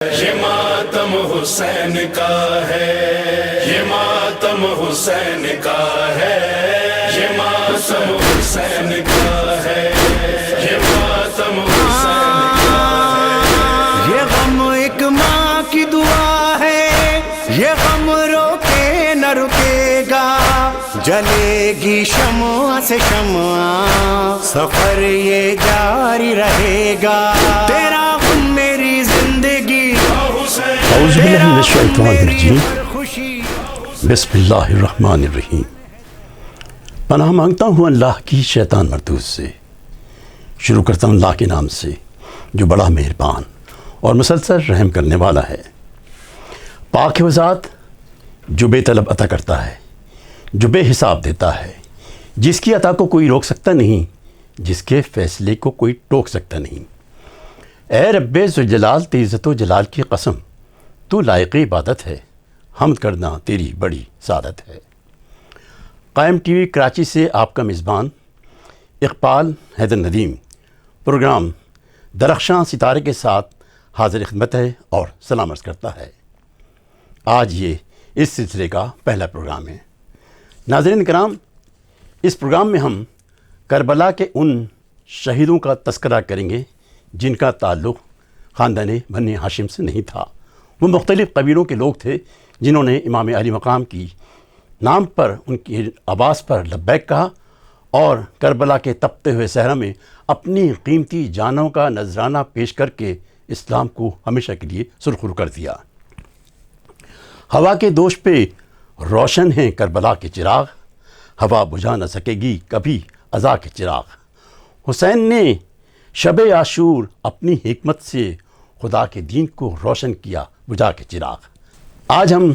یہ ماتم حسین کا ہے، یہ ماتم حسین کا ہے، یہ ماتم حسین کا ہے، یہ ماتم حسین کا ہے۔ یہ غم ایک ماں کی دعا ہے، یہ غم روکے نہ رکے گا، جلے گی شمع سے شمع، سفر یہ جاری رہے گا، تیرا غم میری زندگی، اعوذ باللہ من الشیطان الرجیم، بسم اللہ الرحمن الرحیم۔ پناہ مانگتا ہوں اللہ کی شیطان مردود سے۔ شروع کرتا ہوں اللہ کے نام سے جو بڑا مہربان اور مسلسل رحم کرنے والا ہے۔ پاک ہے وہ ذات جو بے طلب عطا کرتا ہے، جو بے حساب دیتا ہے، جس کی عطا کو کوئی روک سکتا نہیں، جس کے فیصلے کو کوئی ٹوک سکتا نہیں۔ اے رب ذوالجلال، تیری عزت و جلال کی قسم، تو لائق عبادت ہے، حمد کرنا تیری بڑی سعادت ہے۔ قائم ٹی وی کراچی سے آپ کا میزبان اقبال حیدر ندیم پروگرام درخشاں ستارے کے ساتھ حاضر خدمت ہے اور سلام عرض کرتا ہے۔ آج یہ اس سلسلے کا پہلا پروگرام ہے۔ ناظرین کرام، اس پروگرام میں ہم کربلا کے ان شہیدوں کا تذکرہ کریں گے جن کا تعلق خاندان بنی ہاشم سے نہیں تھا۔ وہ مختلف قبیلوں کے لوگ تھے جنہوں نے امام علی مقام کی نام پر، ان کی آواز پر لبیک کہا اور کربلا کے تپتے ہوئے صحرا میں اپنی قیمتی جانوں کا نذرانہ پیش کر کے اسلام کو ہمیشہ کے لیے سرخرو کر دیا۔ ہوا کے دوش پہ روشن ہیں کربلا کے چراغ، ہوا بجھا نہ سکے گی کبھی عزا کے چراغ۔ حسین نے شب عاشور اپنی حکمت سے خدا کے دین کو روشن کیا بجھا کے چراغ۔ آج ہم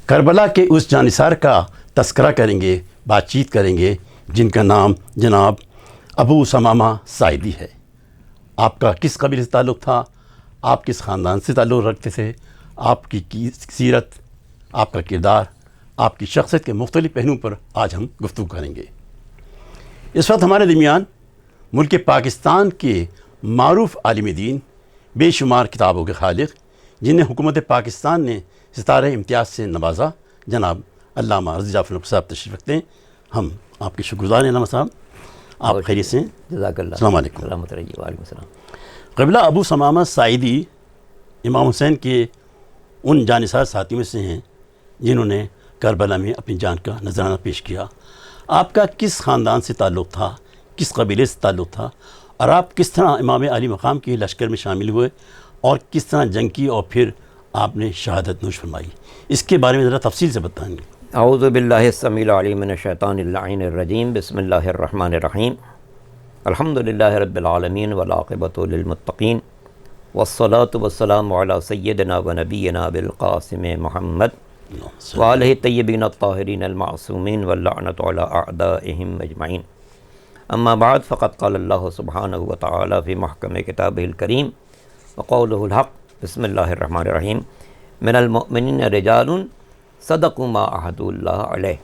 کربلا کے اس جانثار کا تذکرہ کریں گے، بات چیت کریں گے، جن کا نام جناب ابو ثمامہ ساعدی ہے۔ آپ کا کس قبیلے سے تعلق تھا، آپ کس خاندان سے تعلق رکھتے تھے، آپ کی سیرت، آپ کا کردار، آپ کی شخصیت کے مختلف پہلوؤں پر آج ہم گفتگو کریں گے۔ اس وقت ہمارے درمیان ملک پاکستان کے معروف عالم دین، بے شمار کتابوں کے خالق، جنہیں حکومت پاکستان نے ستارہ امتیاز سے نوازا، جناب علامہ رضی جعفر نقوی صاحب تشریف رکھتے ہیں۔ ہم آپ کے شکر گزار ہیں علامہ صاحب، آپ خیریت سے ہیں؟ جزاک اللہ، السلام علیکم۔ سلامت رہیے۔ وعلیکم السلام۔ قبلہ ابو ثمامہ ساعدی امام حسین کے ان جانثار ساتھیوں میں سے ہیں جنہوں نے کربلا میں اپنی جان کا نذرانہ پیش کیا۔ آپ کا کس خاندان سے تعلق تھا، کس قبیلے سے تعلق تھا، اور آپ کس طرح امام علی مقام کے لشکر میں شامل ہوئے اور کس طرح جنگ کی اور پھر آپ نے شہادت نوش فرمائی، اس کے بارے میں ذرا تفصیل سے بتائیں گے۔ اعوذ باللہ السمیع العلیم من الشیطان اللعین الرجیم، بسم اللہ الرحمن الرحیم، الحمد للہ رب العالمین والعاقبۃ للمتقین، والصلاة والسلام علی سیدنا و نبینا بالقاسم محمد وآلہ الطیبین الطاہرین المعصومین واللعنۃ علی اعدائہم اجمعین۔ اما بعد، فقد قال اللہ سبحانہ وتعالی فی محکم کتابہ الکریم وقولہ الحق، بسم اللہ الرحمن الرحیم، من المؤمنین رجال صدقوا ما عہدوا اللہ علیہ۔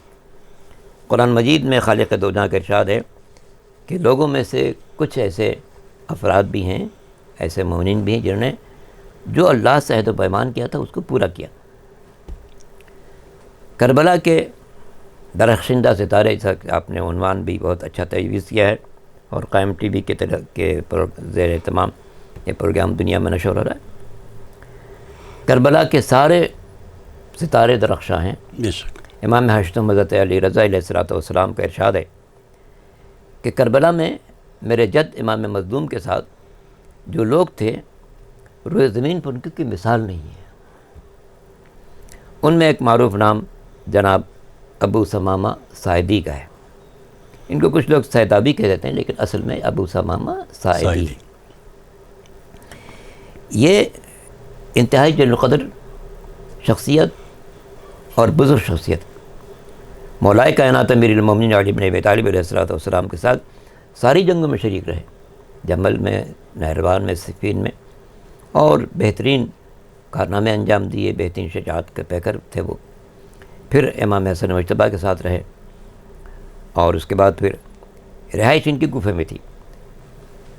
قرآن مجید میں خالق دو جہاں کا ارشاد ہے کہ لوگوں میں سے کچھ ایسے افراد بھی ہیں، ایسے مومنین بھی ہیں جنہوں نے جو اللہ سے عہد و پیمان کیا تھا اس کو پورا کیا۔ کربلا کے درخشندہ ستارے، آپ نے عنوان بھی بہت اچھا تجویز کیا ہے، اور قائم ٹی وی کے زیر اہتمام یہ پروگرام دنیا میں نشر ہو رہا ہے۔ کربلا کے سارے ستارے درخشاں ہیں۔ بے شک۔ امام ہاشم حضرت علی رضا علیہ السلام کا ارشاد ہے کہ کربلا میں میرے جد امام مظلوم کے ساتھ جو لوگ تھے، روئے زمین پر ان کی کوئی مثال نہیں ہے۔ ان میں ایک معروف نام جناب ابو ثمامہ ساعدی کا ہے۔ ان کو کچھ لوگ سیدابی کہہ دیتے ہیں، لیکن اصل میں ابو ثمامہ ساعدی۔ یہ انتہائی جلیل القدر شخصیت اور بزرگ شخصیت، مولائے کائنات امیر المومنین علی بن ابی طالب علیہ السلام کے ساتھ ساری جنگوں میں شریک رہے، جمل میں، نہروان میں، صفین میں، اور بہترین کارنامے انجام دیے، بہترین شجاعت کے پیکر تھے وہ۔ پھر امام حسن مجتبیٰ کے ساتھ رہے، اور اس کے بعد پھر رہائش ان کی کوفے میں تھی۔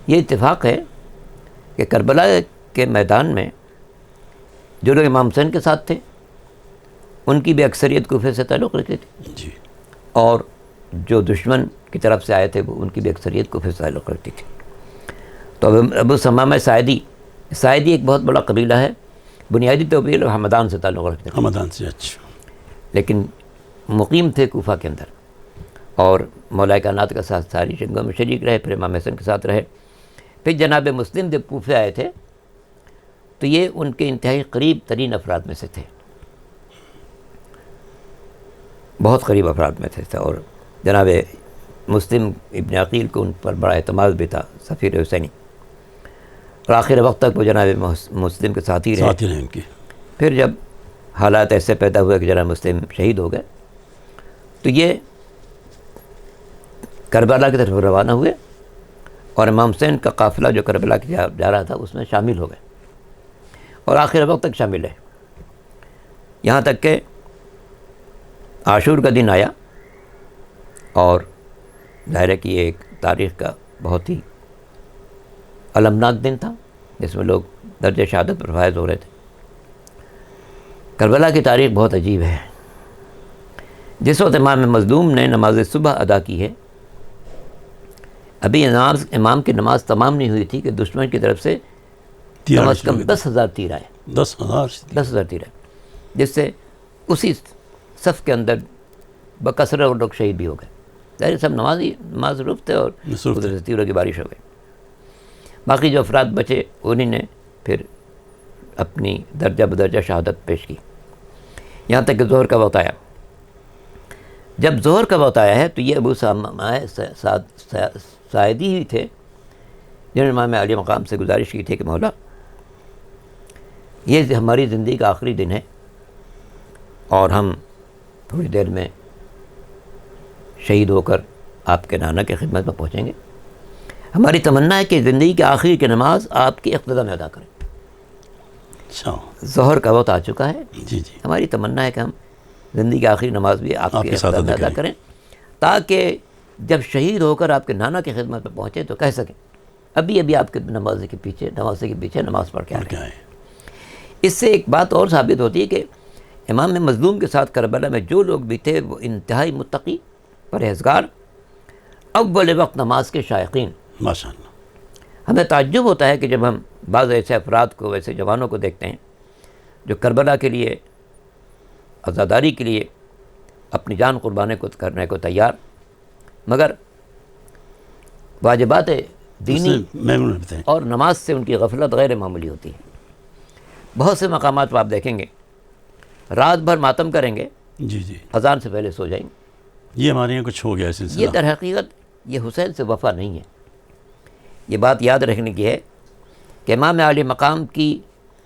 یہ اتفاق ہے کہ کربلا کے میدان میں جو لوگ امام حسین کے ساتھ تھے ان کی بھی اکثریت کوفے سے تعلق رکھتی تھی، جی اور جو دشمن کی طرف سے آئے تھے وہ ان کی بھی اکثریت کوفے سے تعلق رکھتی تھی۔ تو ابو ثمامہ ساعدی ایک بہت بڑا قبیلہ ہے، بنیادی طور پر لوگ ہمدان سے تعلق رکھتے تھے، حمدان سے، اچھا لیکن مقیم تھے کوفہ کے اندر، اور مولا کائنات کے ساتھ ساری جنگوں میں شریک رہے، پھر امام حسن کے ساتھ رہے۔ پھر جناب مسلم جب کوفے آئے تھے تو یہ ان کے انتہائی قریب ترین افراد میں سے تھے، بہت قریب افراد میں تھے، اور جناب مسلم ابن عقیل کو ان پر بڑا اعتماد بھی تھا، سفیر حسینی، اور آخر وقت تک وہ جناب مسلم کے ساتھ ہی رہے۔ ان کی پھر جب حالات ایسے پیدا ہوئے کہ جناب مسلم شہید ہو گئے تو یہ کربلا کی طرف روانہ ہوئے، اور امام حسین کا قافلہ جو کربلا کی جا رہا تھا اس میں شامل ہو گئے، اور آخر وقت تک شامل ہے، یہاں تک کہ عاشور کا دن آیا، اور ظاہر ہے کہ یہ ایک تاریخ کا بہت ہی المناک دن تھا جس میں لوگ درجہ شہادت پر فائز ہو رہے تھے۔ کربلا کی تاریخ بہت عجیب ہے۔ جس وقت امام مظلوم نے نماز صبح ادا کی ہے، ابھی امام کی نماز تمام نہیں ہوئی تھی کہ دشمن کی طرف سے کم از کم 10,000 تیر آئے، 10,000 تیر آئے، جس سے اسی صف کے اندر بکثرت لوگ شہید بھی ہو گئے۔ ظاہر سب نماز روف تھے، اور قدرت تیروں کی بارش ہو گئی۔ باقی جو افراد بچے انہیں نے پھر اپنی درجہ بدرجہ شہادت پیش کی، یہاں تک کہ ظہر کا وقت آیا۔ جب ظہر کا وقت آیا ہے تو یہ ابو ثمامہ ساعدی ہی تھے جنہوں نے امام عالی مقام سے گزارش کی تھی کہ مولا یہ ہماری زندگی کا آخری دن ہے، اور ہم تھوڑی دیر میں شہید ہو کر آپ کے نانا کی خدمت میں پہنچیں گے، ہماری تمنا ہے کہ زندگی کے آخری کی نماز آپ کی اقتدا میں ادا کریں۔ اچھا، ظہر کا وقت آ چکا ہے، جی جی، ہماری تمنا ہے کہ ہم زندگی کی آخری نماز بھی آپ کے اقتدا میں ادا کریں، تاکہ جب شہید ہو کر آپ کے نانا کی خدمت میں پہنچے تو کہہ سکیں ابھی آپ کے نماز کے پیچھے نماز پڑھ کے آ رہے ہیں۔ اس سے ایک بات اور ثابت ہوتی ہے کہ امام مظلوم کے ساتھ کربلا میں جو لوگ بھی تھے وہ انتہائی متقی، پرہیزگار، اول وقت نماز کے شائقین۔ ماشاء اللہ۔ ہمیں تعجب ہوتا ہے کہ جب ہم بعض ایسے افراد کو، ایسے جوانوں کو دیکھتے ہیں جو کربلا کے لیے، عزاداری کے لیے اپنی جان قربانے کو کرنے کو تیار، مگر واجبات دینی اور نماز سے ان کی غفلت غیر معمولی ہوتی ہے۔ بہت سے مقامات پر آپ دیکھیں گے رات بھر ماتم کریں گے، جی جی، اذان سے پہلے سو جائیں گے۔ یہ ہمارے یہاں کچھ ہو گیا سلسلہ۔ یہ در حقیقت یہ حسین سے وفا نہیں ہے۔ یہ بات یاد رکھنے کی ہے کہ امام عالی مقام کی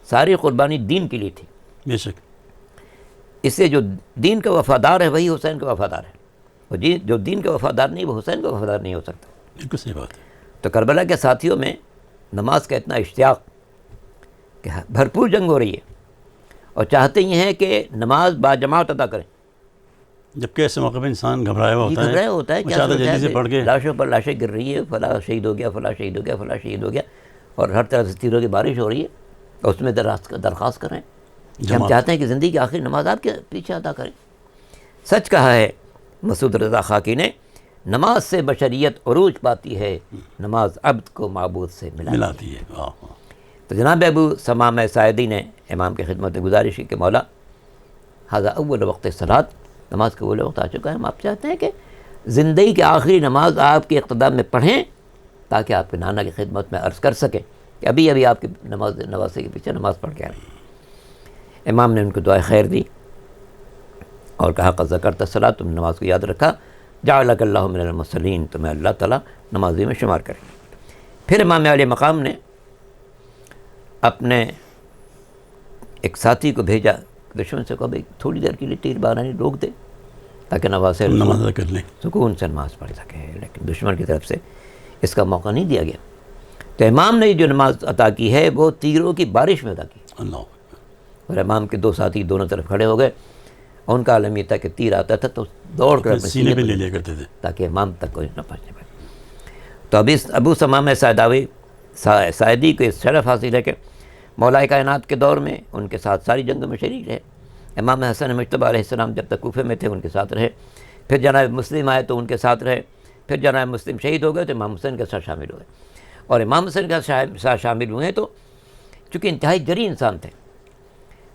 ساری قربانی دین کے لیے تھی، بے شک۔ اس سے جو دین کا وفادار ہے وہی حسین کا وفادار ہے، اور جو دین کا وفادار نہیں وہ حسین کا وفادار نہیں ہو سکتا۔ بالکل صحیح بات ہے۔ تو کربلا کے ساتھیوں میں نماز کا اتنا اشتیاق کہ بھرپور جنگ ہو رہی ہے، اور چاہتے یہ ہیں کہ نماز باجماعت ادا کریں۔ جبکہ ایسے موقع پہ انسان گھبرایا ہوا ہوتا ہے، گھبرایا ہوتا ہے، کیا جلدی سے پڑھ کے لاشوں پر لاشیں گر رہی ہے، فلاں شہید ہو گیا، فلاں شہید ہو گیا، فلاں شہید ہو گیا، اور ہر طرح سے تیروں کی بارش ہو رہی ہے، اور اس میں درخواست کریں کہ ہم چاہتے ہیں کہ زندگی کی آخری نماز آپ کے پیچھے ادا کریں۔ سچ کہا ہے مسعود رضا خاکی نے، نماز سے بشریت عروج پاتی ہے، نماز عبد کو معبود سے ملاتی ہے۔ تو جناب ابو ثمامہ ساعدی نے امام کی خدمت میں گزارش کی کہ مولا ھذا اول وقت صلاۃ، نماز کا اول وقت آ چکا ہے، ہم آپ چاہتے ہیں کہ زندگی کی آخری نماز آپ کی اقتدا میں پڑھیں تاکہ آپ کے نانا کی خدمت میں عرض کر سکیں کہ ابھی آپ کی نواسے کے پیچھے نماز پڑھ کے آ رہے ہیں۔ امام نے ان کو دعائے خیر دی اور کہا قد ذکرت الصلاۃ، تم نماز کو یاد رکھا، جعلک اللہ من المصلین، تمہیں اللہ تعالیٰ نمازی میں شمار کرے۔ پھر امام عالی مقام نے اپنے ایک ساتھی کو بھیجا، دشمن سے کہا بھائی تھوڑی دیر کے لیے تیر بارانی روک دے تاکہ نماز کر لیں، سکون سے نماز پڑھ سکے، لیکن دشمن کی طرف سے اس کا موقع نہیں دیا گیا۔ تو امام نے جو نماز عطا کی ہے وہ تیروں کی بارش میں عطا کی، اللہ، اور امام کے دو ساتھی دونوں طرف کھڑے ہو گئے، اور ان کا عالم یہ تھا کہ تیر آتا تھا تو دوڑ کر اپنے سینے پہ لے لیا کرتے تھے تاکہ امام تک کوئی نہ پہنچنے پائے۔ تو اب ابو ثمامہ ساعدی کو اس شرف حاصل ہے کہ مولا کائنات کے دور میں ان کے ساتھ ساری جنگوں میں شریک رہے. امام حسن مجتبیٰ علیہ السلام جب تک کوفے میں تھے ان کے ساتھ رہے. پھر جناب مسلم آئے تو ان کے ساتھ رہے. پھر جناب مسلم شہید ہو گئے تو امام حسین کے ساتھ شامل ہوئے. اور امام حسین کے ساتھ شامل ہوئے تو چونکہ انتہائی جری انسان تھے.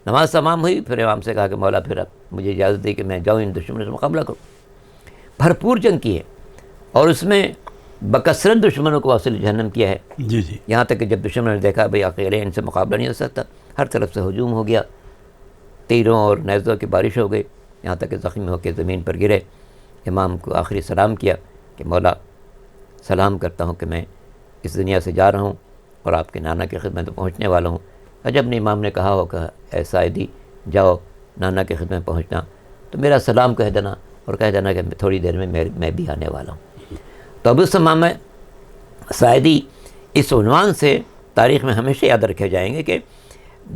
نماز تمام ہوئی, پھر امام سے کہا کہ مولا پھر اب مجھے اجازت دی کہ میں جاؤں ان دشمنوں سے مقابلہ کروں. بھرپور جنگ کی ہے اور اس میں بکثرت دشمنوں کو واصل جہنم کیا ہے. جی جی. یہاں تک کہ جب دشمن نے دیکھا بھئی اکیلے ان سے مقابلہ نہیں ہو سکتا, ہر طرف سے ہجوم ہو گیا, تیروں اور نیزوں کی بارش ہو گئی, یہاں تک کہ زخمی ہو کے زمین پر گرے. امام کو آخری سلام کیا کہ مولا سلام کرتا ہوں کہ میں اس دنیا سے جا رہا ہوں اور آپ کے نانا کی خدمت میں پہنچنے والا ہوں. جب نے امام نے کہا ہو کہ اے سعیدی جاؤ نانا کی خدمت میں پہنچنا, تو میرا سلام کہہ دینا اور کہہ دینا کہ تھوڑی دیر میں میں بھی آنے والا ہوں. تو ابو ثمامہ سعیدی اس عنوان سے تاریخ میں ہمیشہ یاد رکھے جائیں گے کہ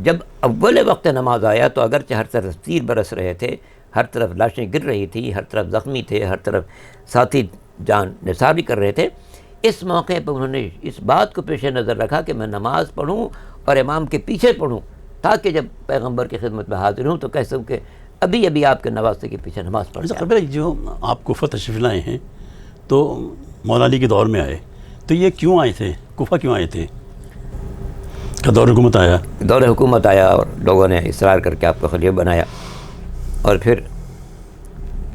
جب اول وقت نماز آیا تو اگرچہ ہر طرف تیر برس رہے تھے, ہر طرف لاشیں گر رہی تھی, ہر طرف زخمی تھے, ہر طرف ساتھی جان نثار بھی کر رہے تھے, اس موقع پر انہوں نے اس بات کو پیش نظر رکھا کہ میں نماز پڑھوں اور امام کے پیچھے پڑھوں, تاکہ جب پیغمبر کی خدمت میں حاضر ہوں تو کہہ سکوں کہ ابھی ابھی آپ کے نواسے کے پیچھے نماز پڑھ جائے. قبل جو آپ کوفہ تشریف لائے ہیں تو مولا علی کے دور میں آئے, تو یہ کیوں آئے تھے, کوفہ کیوں آئے تھے؟ کا دور حکومت آیا؟ دور حکومت آیا اور لوگوں نے اصرار کر کے آپ کو خلیفہ بنایا, اور پھر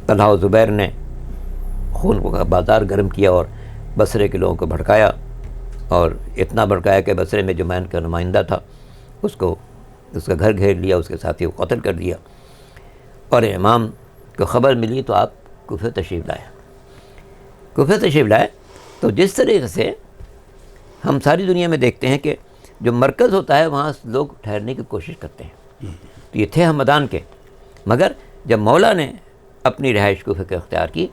طلحہ و زبیر نے خون کا بازار گرم کیا اور بصرے کے لوگوں کو بھڑکایا, اور اتنا بھڑکایا کہ بصرے میں جو مین کا نمائندہ تھا اس کا گھر گھیر لیا, اس کے ساتھی کو قتل کر دیا. اور امام کو خبر ملی تو آپ کوفہ تشریف لائے. تو جس طریقے سے ہم ساری دنیا میں دیکھتے ہیں کہ جو مرکز ہوتا ہے وہاں لوگ ٹھہرنے کی کوشش کرتے ہیں. تو یہ تھے ہمدان کے, مگر جب مولا نے اپنی رہائش کوفہ کے اختیار کی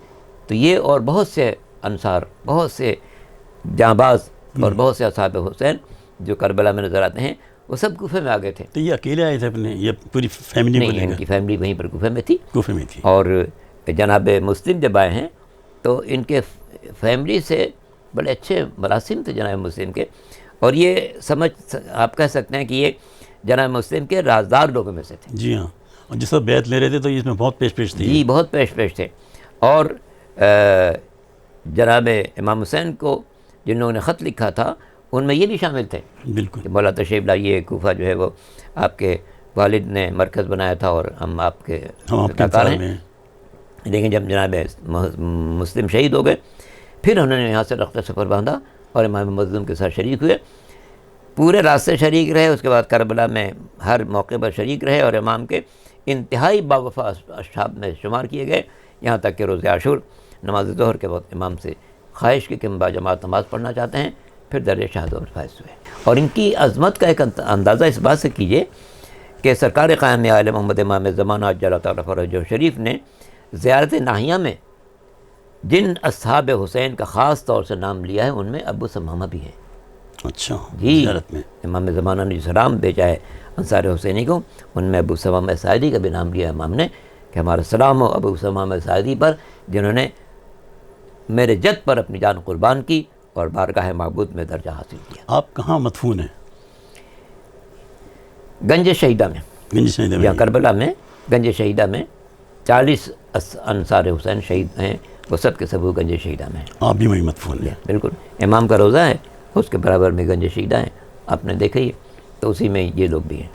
تو یہ اور بہت سے انصار, بہت سے جانباز اور بہت سے اصحاب حسین جو کربلا میں نظر آتے ہیں وہ سب کوفے میں آ گئے تھے. تو یہ اکیلے آئے تھے اپنے, یہ پوری فیملی نہیں, ان کی فیملی وہیں پر کوفے میں تھی. اور جناب مسلم جب آئے ہیں تو ان کے فیملی سے بڑے اچھے مراسم تھے جناب مسلم کے, اور یہ آپ کہہ سکتے ہیں کہ یہ جناب مسلم کے رازدار لوگوں میں سے تھے. جی ہاں, اور جس وقت بیعت لے رہے تھے تو اس میں بہت پیش تھی. جی بہت پیش تھے. اور جناب امام حسین کو جن لوگوں نے خط لکھا تھا ان میں یہ بھی شامل تھے بالکل کہ مولا تشریف لائیے, کوفہ جو ہے وہ آپ کے والد نے مرکز بنایا تھا اور ہم آپ کے اداکار ہیں. لیکن جب جناب مسلم شہید ہو گئے پھر انہوں نے یہاں سے رخت سفر باندھا اور امام مظلوم کے ساتھ شریک ہوئے, پورے راستے شریک رہے. اس کے بعد کربلا میں ہر موقع پر شریک رہے اور امام کے انتہائی باوفا اصحاب میں شمار کیے گئے, یہاں تک کہ روز عاشور نماز ظہر کے وقت امام سے خواہش کی کہ ہم باجماعت نماز پڑھنا چاہتے ہیں, پھر درجہ شہادت اور فائز ہوئے. اور ان کی عظمت کا ایک اندازہ اس بات سے کیجئے کہ سرکار قائم عالم محمد امام زمانہ عجل تعالیٰ فرجہ شریف نے زیارت ناہیہ میں جن اصحاب حسین کا خاص طور سے نام لیا ہے ان میں ابو ثمامہ بھی ہے. اچھا جی, زیارت میں امام زمانہ نے جو سلام بھیجا ہے انصار حسینی کو, ان میں ابو ثمامہ سعیدی کا بھی نام لیا ہے امام نے کہ ہمارا سلام ہو ابو ثمامہ سعیدی پر جنہوں نے میرے جد پر اپنی جان قربان کی اور بارگاہ معبود میں درجہ حاصل کیا. آپ کہاں مدفون ہیں؟ گنج شہیدہ میں. گنج شہیدہ میں, یا کربلا میں گنج شہیدہ میں 40 انصار حسین شہید ہیں, وہ سب کے سب گنج شہیدہ میں ہیں. آپ بھی وہیں مدفون ہیں؟ بالکل, امام کا روضہ ہے اس کے برابر میں گنج شہیدہ ہیں, آپ نے دیکھا ہی, تو اسی میں یہ لوگ بھی ہیں.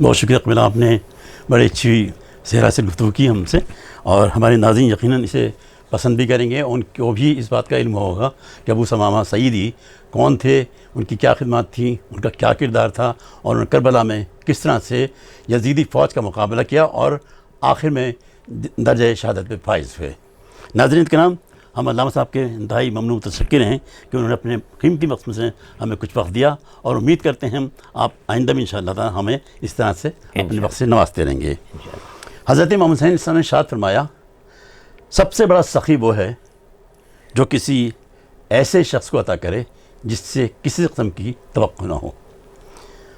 بہت شکریہ قبلہ, آپ نے بڑی اچھی صحرا سے گفتگو کی ہم سے, اور ہمارے ناظرین یقیناً اسے پسند بھی کریں گے. ان کو بھی اس بات کا علم ہوگا کہ ابو ثمامہ سعیدی کون تھے, ان کی کیا خدمات تھیں, ان کا کیا کردار تھا, اور انہوں نے کربلا میں کس طرح سے یزیدی فوج کا مقابلہ کیا اور آخر میں درجہ شہادت پہ فائز ہوئے. ناظرین کرام, ہم علامہ صاحب کے انتہائی ممنون متشکر ہیں کہ انہوں نے اپنے قیمتی وقت میں سے ہمیں کچھ وقت دیا, اور امید کرتے ہیں آپ آئندہ بھی انشاءاللہ تعالیٰ ہمیں اس طرح سے اپنے وقت سے نوازتے رہیں گے. حضرت امام حسین نے ارشاد فرمایا, سب سے بڑا سخی وہ ہے جو کسی ایسے شخص کو عطا کرے جس سے کسی قسم کی توقع نہ ہو.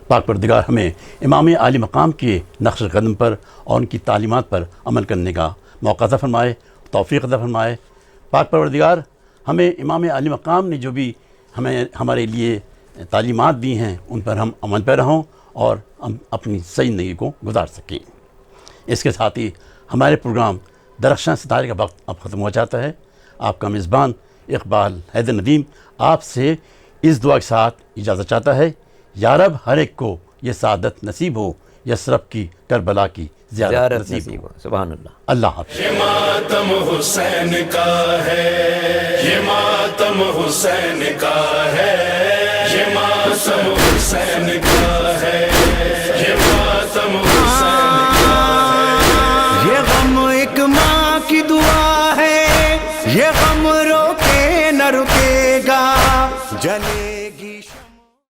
پاک پروردگار ہمیں امام عالی مقام کے نقش قدم پر اور ان کی تعلیمات پر عمل کرنے کا موقع عطا فرمائے, توفیق عطا فرمائے. پاک پروردگار ہمیں امام عالی مقام نے جو بھی ہمارے لیے تعلیمات دی ہیں ان پر ہم عمل پہ رہوں اور ہم اپنی صحیح زندگی کو گزار سکیں۔ اس کے ساتھ ہی ہمارے پروگرام درخشاں ستارے کا وقت اب ختم ہو جاتا ہے۔ آپ کا میزبان اقبال حیدر ندیم آپ سے اس دعا کے ساتھ اجازت چاہتا ہے، یا رب ہر ایک کو یہ سعادت نصیب ہو، یثرب کی کربلا کی زیارت نصیب ہو۔ سبحان اللہ۔ اللہ حافظ۔ یہ ماتم حسین کا ہے، یہ ماتم حسین کا ہے۔